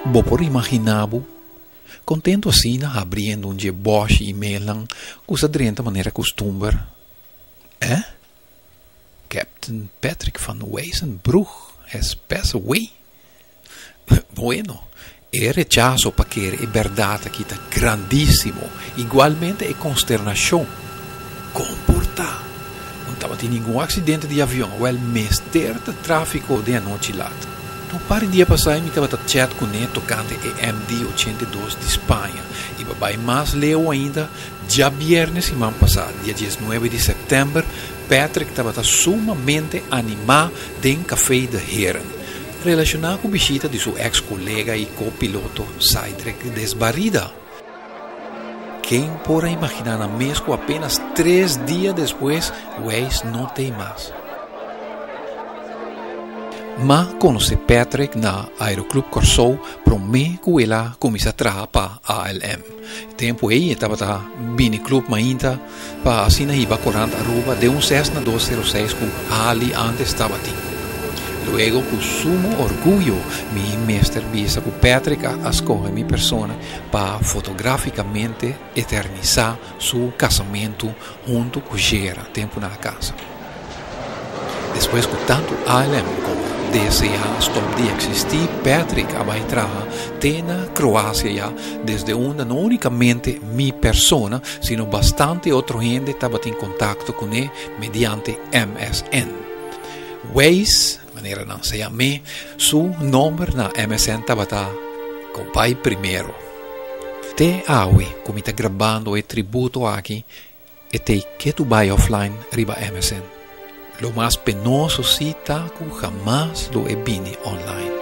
Bo por imaginabo, contento assim, abrindo um jeboche e melan, cusa drenta maneira costumber. Captain Patrick van Wezenbroek has passed away. Bueno, il rechazo para que è verdade que está grandissimo, igualmente è consternação. Comporta. Non estava in nenhum acidente de avião, o el mister de tráfico de anoche lá. Um par de dias passados, eu estava chat com ele tocante EMD82 de Espanha. E babai mais leu ainda, já viernes semana passada, dia 19 de setembro, Patrick estava sumamente animado em café de Heren, relacionado com a visita de seu ex-colega e copiloto Cedric Desbarrida. Quem pode imaginar a mesmo apenas 3 dias depois, o ex não tem mais. Mas conheci Patrick na Aeroclub Corso, para mim que ele começou a trabalhar para a ALM. Tempo aí estava no club ainda, para assim iba correndo a rua de Cessna 206 que ali antes estava aqui. Luego, com sumo orgulho, meu mestre visa que Patrick escolhe minha persona para fotograficamente eternizar seu casamento junto com Gera, tempo na casa. Depois que tanto ALM como DCA stop de existir, Patrick vai trabalhar na Croácia já, desde onde não unicamente minha persona, sino bastante outra gente estava em contato com ele mediante MSN. Waze, maneira não se chama, seu número na MSN estava com o pai primeiro. Te aui, como está gravando o tributo aqui, e te que tu vai offline riba MSN. Lo mais penoso sí está que jamás lo he vini online.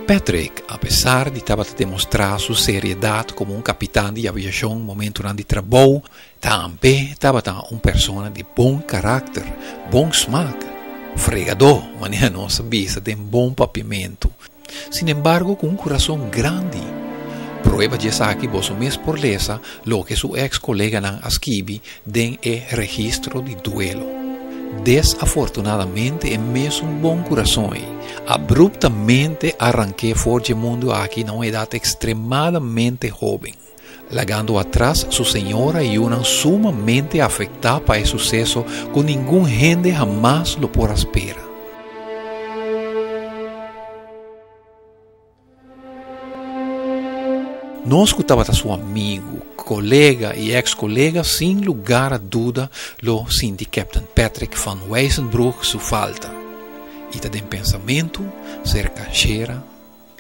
Patrick, a pesar de demonstrar sua seriedade como capitão de aviação no momento de trabalho, também estava uma pessoa de bom caráter, bom smaak, fregador, maneira nossa vista, de bom papimento. Sin embargo, com coração grande. Prueba de aqui você mesmo por lesa lo que seu ex-colega não escreve den registro de duelo. Desafortunadamente, é mesmo um bom coração. Abruptamente arranquei fora do mundo aqui na uma idade extremadamente jovem, largando atrás sua senhora e uma sumamente afetada para esse sucesso que nenhum gente jamás lo por espera. Não escutava seu amigo, colega e ex-colega, sem lugar a dúvida, lo senti Captain Patrick van Wezenbroek sua falta. E tem pensamento, cerca Gera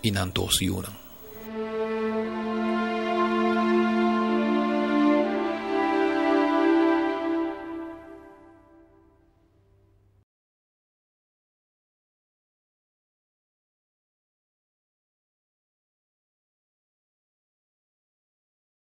e não doce